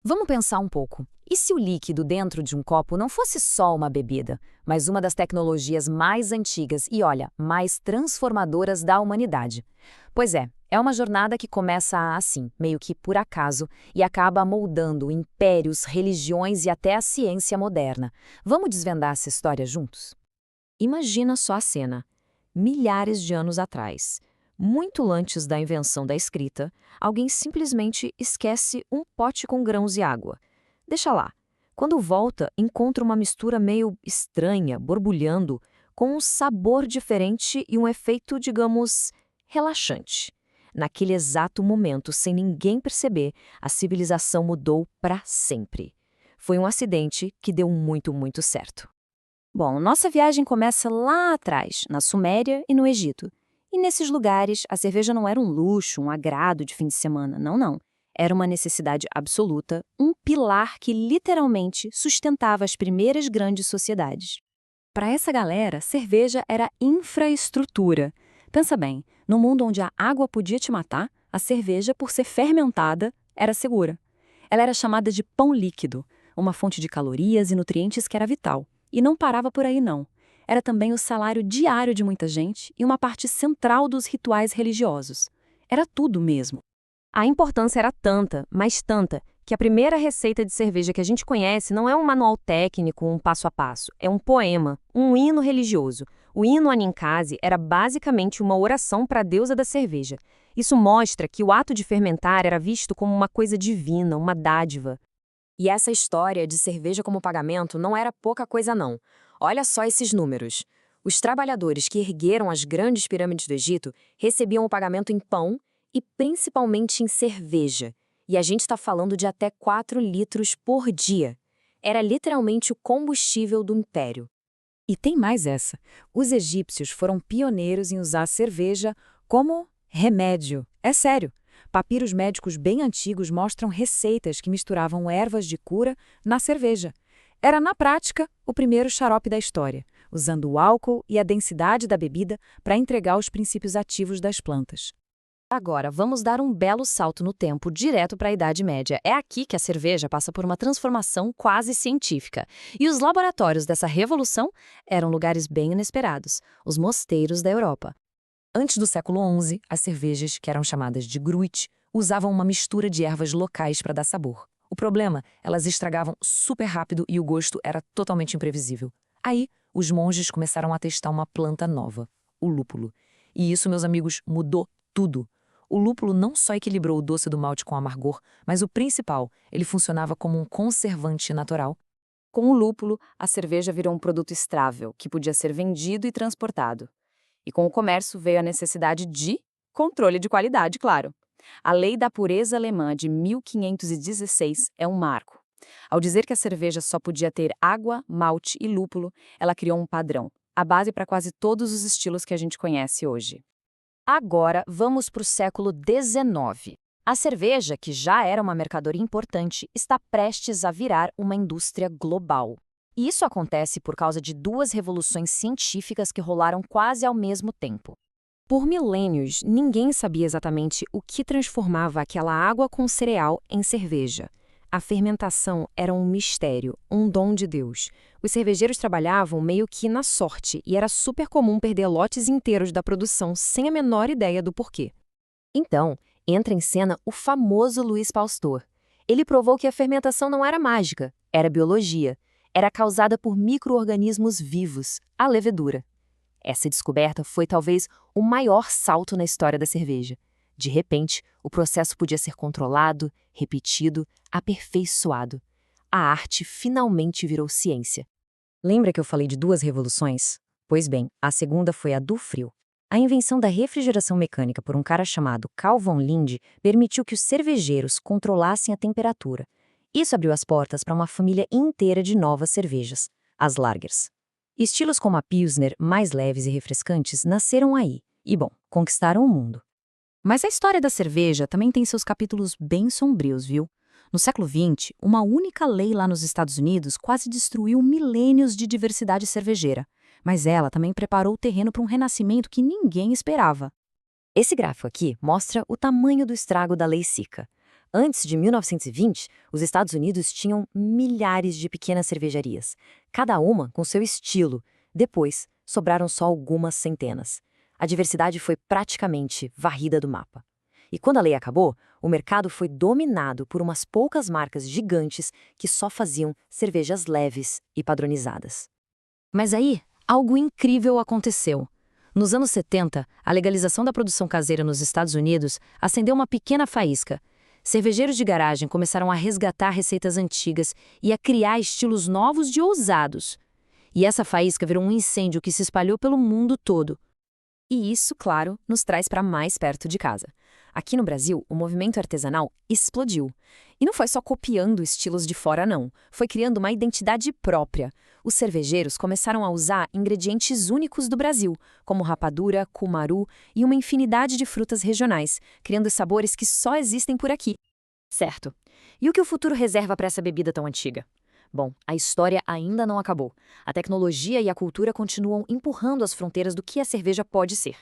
Vamos pensar um pouco. E se o líquido dentro de um copo não fosse só uma bebida, mas uma das tecnologias mais antigas e, olha, mais transformadoras da humanidade? Pois é uma jornada que começa assim, meio que por acaso, e acaba moldando impérios, religiões e até a ciência moderna. Vamos desvendar essa história juntos? Imagina só a cena. Milhares de anos atrás, muito antes da invenção da escrita, alguém simplesmente esquece um pote com grãos e água. Deixa lá. Quando volta, encontra uma mistura meio estranha, borbulhando, com um sabor diferente e um efeito, digamos, relaxante. Naquele exato momento, sem ninguém perceber, a civilização mudou para sempre. Foi um acidente que deu muito, muito certo. Bom, nossa viagem começa lá atrás, na Suméria e no Egito. E nesses lugares, a cerveja não era um luxo, um agrado de fim de semana, não, não. Era uma necessidade absoluta, um pilar que literalmente sustentava as primeiras grandes sociedades. Para essa galera, cerveja era infraestrutura. Pensa bem, no mundo onde a água podia te matar, a cerveja, por ser fermentada, era segura. Ela era chamada de pão líquido, uma fonte de calorias e nutrientes que era vital. E não parava por aí, não. Era também o salário diário de muita gente e uma parte central dos rituais religiosos. Era tudo mesmo. A importância era tanta, mas tanta, que a primeira receita de cerveja que a gente conhece não é um manual técnico, um passo a passo. É um poema, um hino religioso. O hino Aninkase era basicamente uma oração para a deusa da cerveja. Isso mostra que o ato de fermentar era visto como uma coisa divina, uma dádiva. E essa história de cerveja como pagamento não era pouca coisa não. Olha só esses números. Os trabalhadores que ergueram as grandes pirâmides do Egito recebiam o pagamento em pão e principalmente em cerveja. E a gente está falando de até 4 litros por dia. Era literalmente o combustível do império. E tem mais essa. Os egípcios foram pioneiros em usar a cerveja como remédio. É sério. Papiros médicos bem antigos mostram receitas que misturavam ervas de cura na cerveja. Era, na prática, o primeiro xarope da história, usando o álcool e a densidade da bebida para entregar os princípios ativos das plantas. Agora, vamos dar um belo salto no tempo, direto para a Idade Média. É aqui que a cerveja passa por uma transformação quase científica. E os laboratórios dessa revolução eram lugares bem inesperados, os mosteiros da Europa. Antes do século XI, as cervejas, que eram chamadas de gruit, usavam uma mistura de ervas locais para dar sabor. O problema, elas estragavam super rápido e o gosto era totalmente imprevisível. Aí, os monges começaram a testar uma planta nova, o lúpulo. E isso, meus amigos, mudou tudo. O lúpulo não só equilibrou o doce do malte com o amargor, mas o principal, ele funcionava como um conservante natural. Com o lúpulo, a cerveja virou um produto estrável, que podia ser vendido e transportado. E com o comércio veio a necessidade de controle de qualidade, claro. A Lei da Pureza Alemã de 1516 é um marco. Ao dizer que a cerveja só podia ter água, malte e lúpulo, ela criou um padrão, a base para quase todos os estilos que a gente conhece hoje. Agora, vamos para o século XIX. A cerveja, que já era uma mercadoria importante, está prestes a virar uma indústria global. E isso acontece por causa de 2 revoluções científicas que rolaram quase ao mesmo tempo. Por milênios, ninguém sabia exatamente o que transformava aquela água com cereal em cerveja. A fermentação era um mistério, um dom de Deus. Os cervejeiros trabalhavam meio que na sorte e era super comum perder lotes inteiros da produção sem a menor ideia do porquê. Então, entra em cena o famoso Louis Pasteur. Ele provou que a fermentação não era mágica, era biologia. Era causada por micro-organismos vivos, a levedura. Essa descoberta foi talvez o maior salto na história da cerveja. De repente, o processo podia ser controlado, repetido, aperfeiçoado. A arte finalmente virou ciência. Lembra que eu falei de 2 revoluções? Pois bem, a segunda foi a do frio. A invenção da refrigeração mecânica por um cara chamado Carl von Linde permitiu que os cervejeiros controlassem a temperatura. Isso abriu as portas para uma família inteira de novas cervejas, as lagers. Estilos como a Pilsner, mais leves e refrescantes, nasceram aí e, bom, conquistaram o mundo. Mas a história da cerveja também tem seus capítulos bem sombrios, viu? No século XX, uma única lei lá nos Estados Unidos quase destruiu milênios de diversidade cervejeira. Mas ela também preparou o terreno para um renascimento que ninguém esperava. Esse gráfico aqui mostra o tamanho do estrago da Lei Sica. Antes de 1920, os Estados Unidos tinham milhares de pequenas cervejarias, cada uma com seu estilo. Depois, sobraram só algumas centenas. A diversidade foi praticamente varrida do mapa. E quando a lei acabou, o mercado foi dominado por umas poucas marcas gigantes que só faziam cervejas leves e padronizadas. Mas aí, algo incrível aconteceu. Nos anos 70, a legalização da produção caseira nos Estados Unidos acendeu uma pequena faísca. Cervejeiros de garagem começaram a resgatar receitas antigas e a criar estilos novos e ousados. E essa faísca virou um incêndio que se espalhou pelo mundo todo. E isso, claro, nos traz para mais perto de casa. Aqui no Brasil, o movimento artesanal explodiu. E não foi só copiando estilos de fora, não. Foi criando uma identidade própria. Os cervejeiros começaram a usar ingredientes únicos do Brasil, como rapadura, cumaru e uma infinidade de frutas regionais, criando sabores que só existem por aqui. Certo. E o que o futuro reserva para essa bebida tão antiga? Bom, a história ainda não acabou. A tecnologia e a cultura continuam empurrando as fronteiras do que a cerveja pode ser.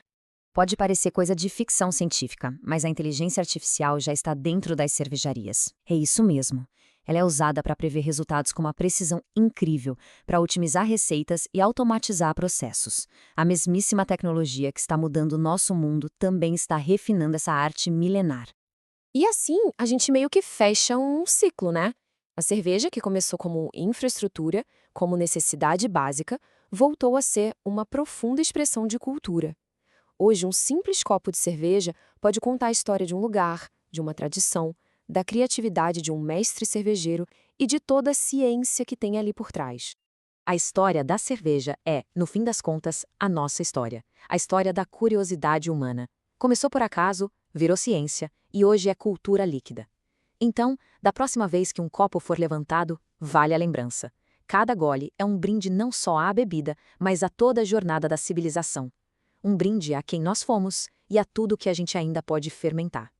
Pode parecer coisa de ficção científica, mas a inteligência artificial já está dentro das cervejarias. É isso mesmo. Ela é usada para prever resultados com uma precisão incrível, para otimizar receitas e automatizar processos. A mesmíssima tecnologia que está mudando o nosso mundo também está refinando essa arte milenar. E assim, a gente meio que fecha um ciclo, né? A cerveja, que começou como infraestrutura, como necessidade básica, voltou a ser uma profunda expressão de cultura. Hoje, um simples copo de cerveja pode contar a história de um lugar, de uma tradição, da criatividade de um mestre cervejeiro e de toda a ciência que tem ali por trás. A história da cerveja é, no fim das contas, a nossa história. A história da curiosidade humana. Começou por acaso, virou ciência e hoje é cultura líquida. Então, da próxima vez que um copo for levantado, vale a lembrança. Cada gole é um brinde não só à bebida, mas a toda a jornada da civilização. Um brinde a quem nós fomos e a tudo que a gente ainda pode fermentar.